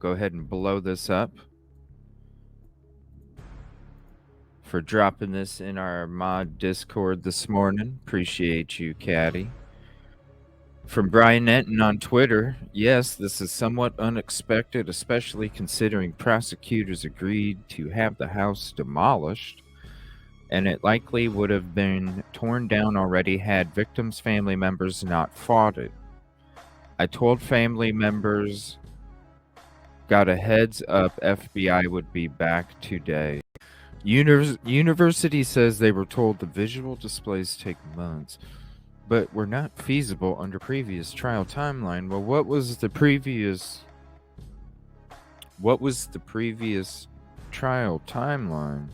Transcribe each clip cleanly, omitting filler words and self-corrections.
go ahead and blow this up for dropping this in our mod Discord this morning. Appreciate you, Caddy. From Brian Netton on Twitter, yes, this is somewhat unexpected, especially considering prosecutors agreed to have the house demolished, and it likely would have been torn down already had victims' family members not fought it. I told family members, got a heads up, FBI would be back today. University says they were told the visual displays take months, but were not feasible under previous trial timeline. Well, what was the previous trial timeline?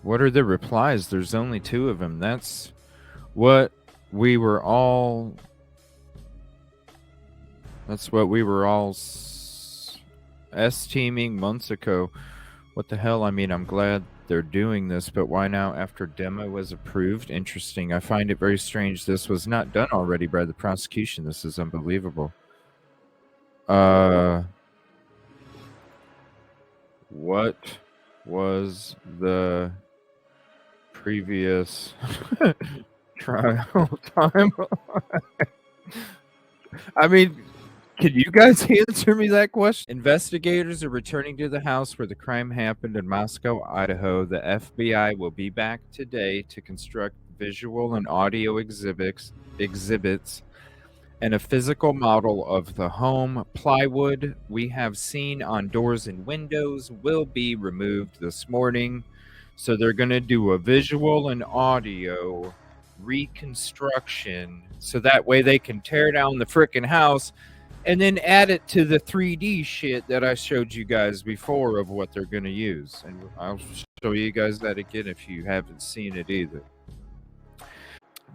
What are the replies? There's only 2 of them. That's what we were all S-teaming months ago. What the hell? I mean, I'm glad they're doing this, but why now after demo was approved? Interesting. I find it very strange this was not done already by the prosecution. This is unbelievable. What was the previous trial time? I mean, can you guys answer me that question? Investigators are returning to the house where the crime happened in Moscow, Idaho. The FBI will be back today to construct visual and audio exhibits and a physical model of the home. Plywood we have seen on doors and windows will be removed this morning. So they're going to do a visual and audio reconstruction so that way they can tear down the frickin' house and then add it to the 3D shit that I showed you guys before of what they're going to use. And I'll show you guys that again if you haven't seen it either.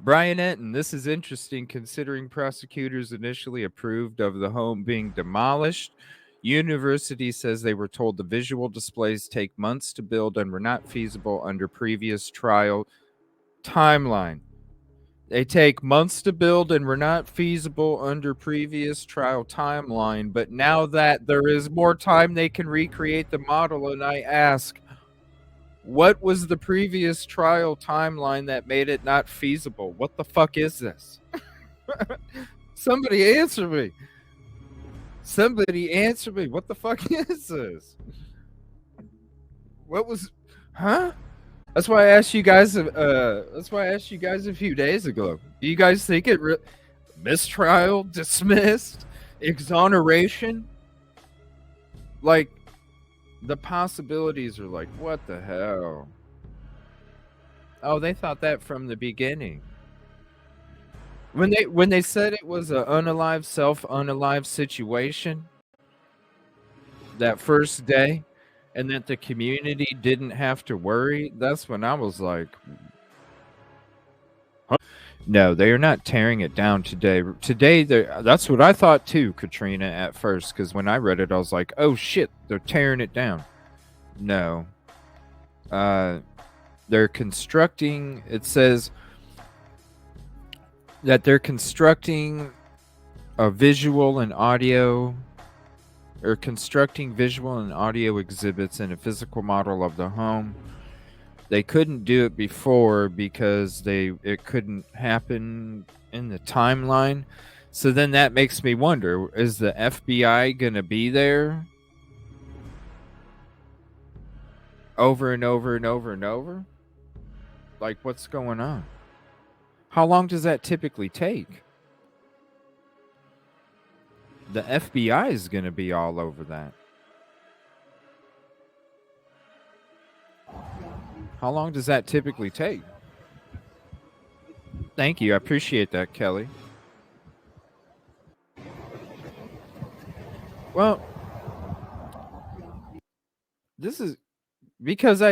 Brian Etten, this is interesting considering prosecutors initially approved of the home being demolished. University says they were told the visual displays take months to build and were not feasible under previous trial timeline. They take months to build and were not feasible under previous trial timeline, but now that there is more time, they can recreate the model. And I ask, what was the previous trial timeline that made it not feasible? What the fuck is this? Somebody answer me. Somebody answer me. What the fuck is this? What was, huh? That's why I asked you guys. That's why I asked you guys a few days ago. Do you guys think it mistrial, dismissed, exoneration? Like, the possibilities are like, what the hell? Oh, they thought that from the beginning. When they said it was an unalive situation that first day, and that the community didn't have to worry, that's when I was like, huh? No, they are not tearing it down today. Today, that's what I thought too, Katrina, at first, because when I read it, I was like, oh shit, they're tearing it down. No. They're constructing, it says that they're constructing a visual and audio, or constructing visual and audio exhibits and a physical model of the home. They couldn't do it before because it couldn't happen in the timeline. So then that makes me wonder, is the FBI going to be there over and over and over and over? Like, what's going on? How long does that typically take? The FBI is going to be all over that. How long does that typically take? Thank you. I appreciate that, Kelly. Well, this is because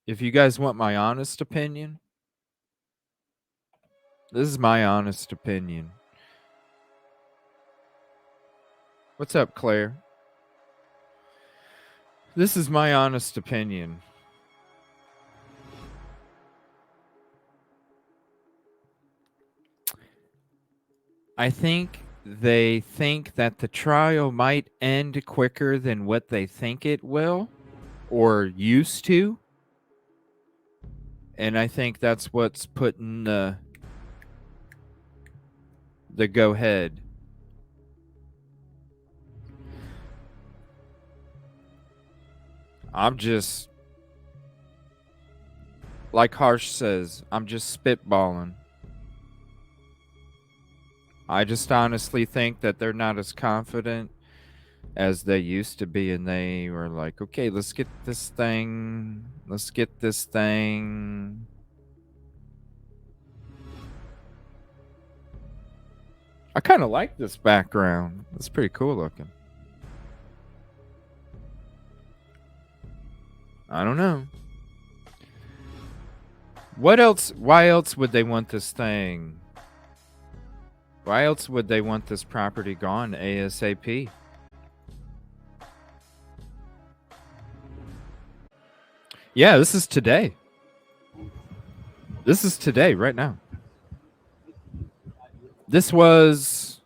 if you guys want my honest opinion, this is my honest opinion. What's up, Claire? This is my honest opinion. I think they think that the trial might end quicker than what they think it will or used to. And I think that's what's putting the go ahead. I'm just, like Harsh says, I'm just spitballing. I just honestly think that they're not as confident as they used to be, and they were like, okay, let's get this thing. Let's get this thing. I kind of like this background. It's pretty cool looking. I don't know. What else? Why else would they want this thing? Why else would they want this property gone ASAP? Yeah, this is today. This is today, right now. This was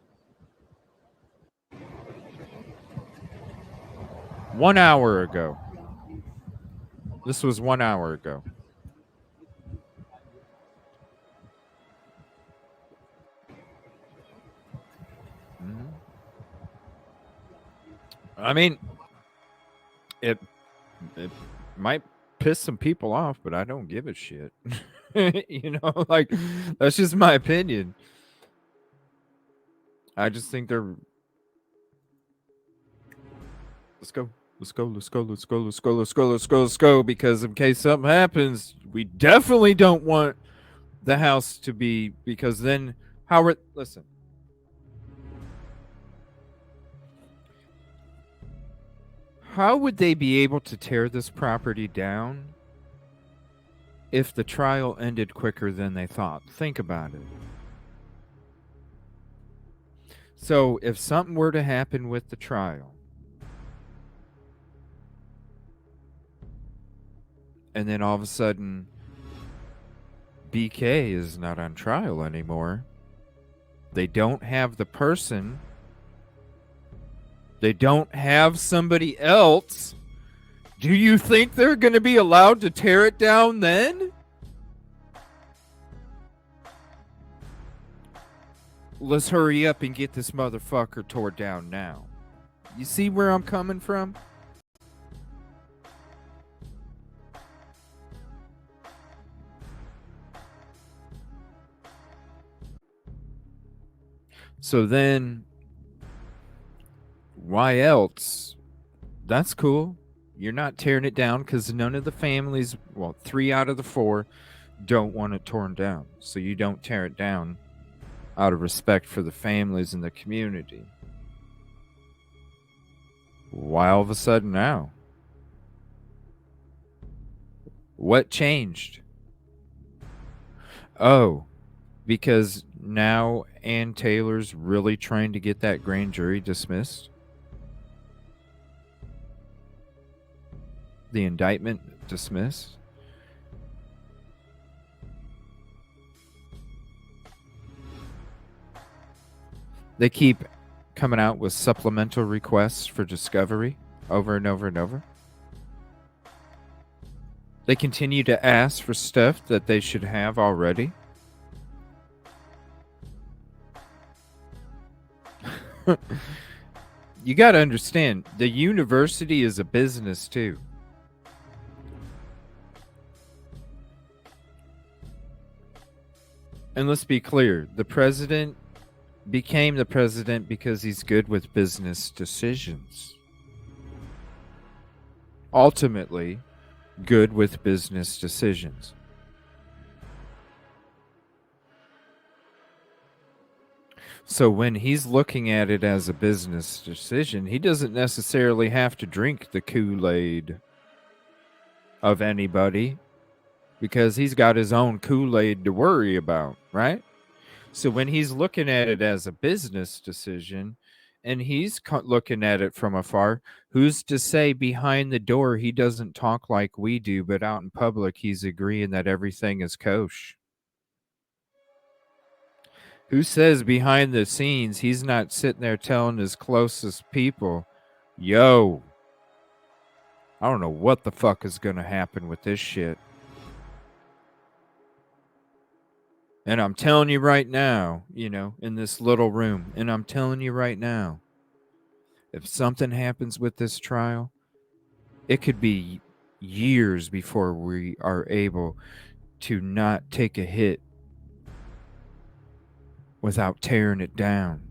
1 hour ago. This was 1 hour ago. Mhm. I mean, it might piss some people off, but I don't give a shit. You know, like that's just my opinion. I just think they're let's go. Let's go, let's go, let's go, let's go, let's go, let's go, let's go. Because in case something happens, we definitely don't want the house to be because then Howard listen. How would they be able to tear this property down if the trial ended quicker than they thought? Think about it. So, if something were to happen with the trial, and then all of a sudden BK is not on trial anymore, they don't have the person, they don't have somebody else. Do you think they're going to be allowed to tear it down then? Let's hurry up and get this motherfucker tore down now. You see where I'm coming from? So then, why else? That's cool. You're not tearing it down because none of the families, well, 3 out of the 4, don't want it torn down. So you don't tear it down out of respect for the families in the community. Why all of a sudden now? What changed? Oh, because now Ann Taylor's really trying to get that grand jury dismissed? The indictment dismissed? They keep coming out with supplemental requests for discovery over and over and over. They continue to ask for stuff that they should have already. You got to understand, the university is a business too. And let's be clear, the president became the president because he's good with business decisions. Ultimately, good with business decisions. So when he's looking at it as a business decision, he doesn't necessarily have to drink the Kool-Aid of anybody because he's got his own Kool-Aid to worry about, right? So when he's looking at it as a business decision and he's looking at it from afar, who's to say behind the door he doesn't talk like we do, but out in public he's agreeing that everything is kosher? Who says behind the scenes he's not sitting there telling his closest people, yo, I don't know what the fuck is going to happen with this shit. And I'm telling you right now, in this little room, and I'm telling you right now, if something happens with this trial, it could be years before we are able to not take a hit without tearing it down.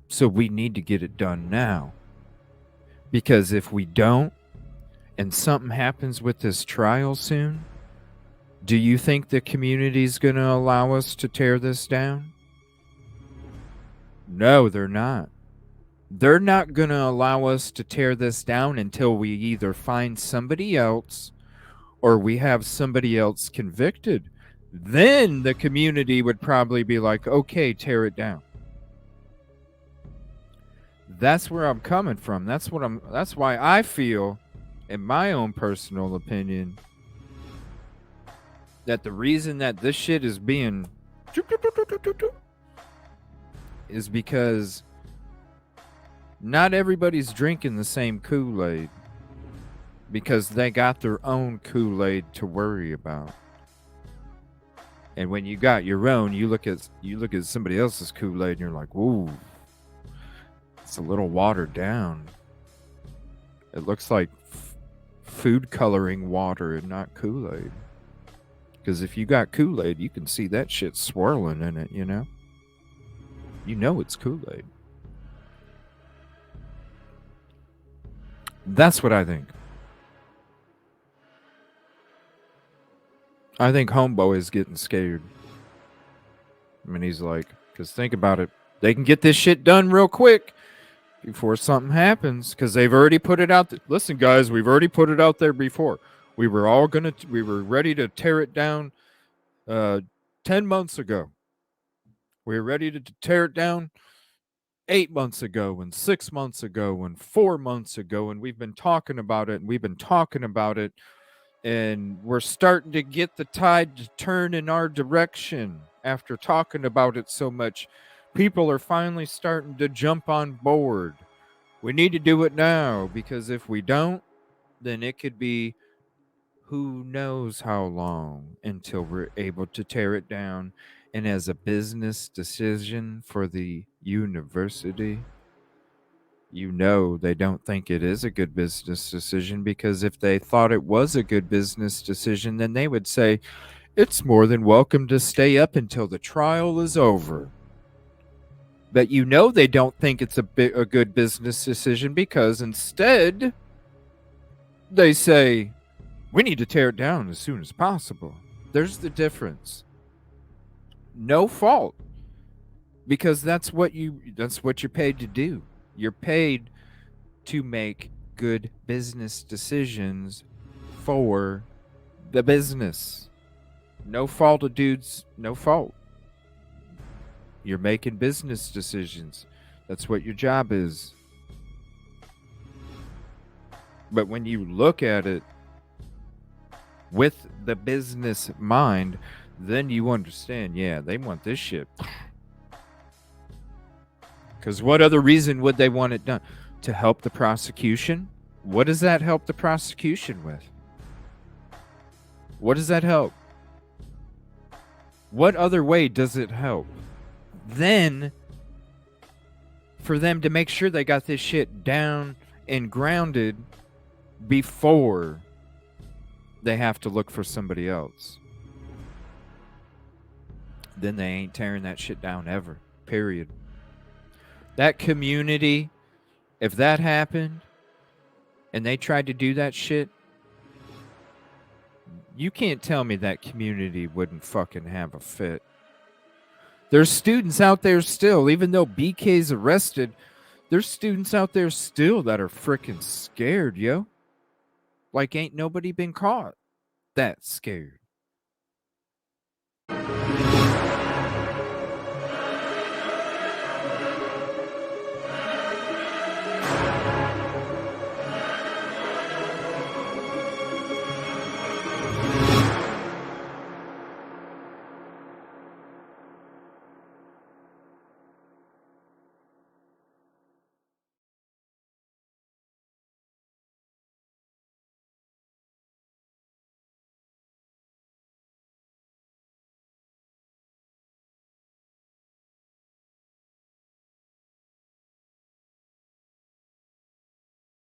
So we need to get it done now. Because if we don't, and something happens with this trial soon, do you think the community's going to allow us to tear this down? No, they're not. They're not going to allow us to tear this down until we either find somebody else or we have somebody else convicted. Then the community would probably be like, okay, tear it down. That's where I'm coming from. That's why I feel, in my own personal opinion, that the reason that this shit is being is because not everybody's drinking the same Kool-Aid, because they got their own Kool-Aid to worry about. And when you got your own, you look at somebody else's Kool-Aid and you're like, "Ooh, it's a little watered down. It looks like food coloring water and not Kool-Aid." Because if you got Kool-Aid, you can see that shit swirling in it, you know? You know it's Kool-Aid. That's what I think. I think Homeboy is getting scared. I mean, he's like, because think about it. They can get this shit done real quick before something happens, because they've already put it out. Listen, guys, we've already put it out there before. We were ready to tear it down 10 months ago. We were ready to tear it down 8 months ago and 6 months ago and 4 months ago. And we've been talking about it, and we've been talking about it. And we're starting to get the tide to turn in our direction after talking about it so much. People are finally starting to jump on board. We need to do it now, because if we don't, then it could be who knows how long until we're able to tear it down. And as a business decision for the university, they don't think it is a good business decision, because if they thought it was a good business decision, then they would say, it's more than welcome to stay up until the trial is over. But they don't think it's a good business decision, because instead they say, we need to tear it down as soon as possible. There's the difference. No fault, because that's what you're paid to do. You're paid to make good business decisions for the business. No fault of dudes, no fault. You're making business decisions. That's what your job is. But when you look at it with the business mind, then you understand, yeah, they want this shit. Because what other reason would they want it done? To help the prosecution? What does that help the prosecution with? What does that help? What other way does it help? Then, for them to make sure they got this shit down and grounded before they have to look for somebody else. Then they ain't tearing that shit down ever. Period. That community, if that happened and they tried to do that shit, you can't tell me that community wouldn't fucking have a fit. There's students out there still, even though BK's arrested, there's students out there still that are freaking scared, yo. Like ain't nobody been caught that scared.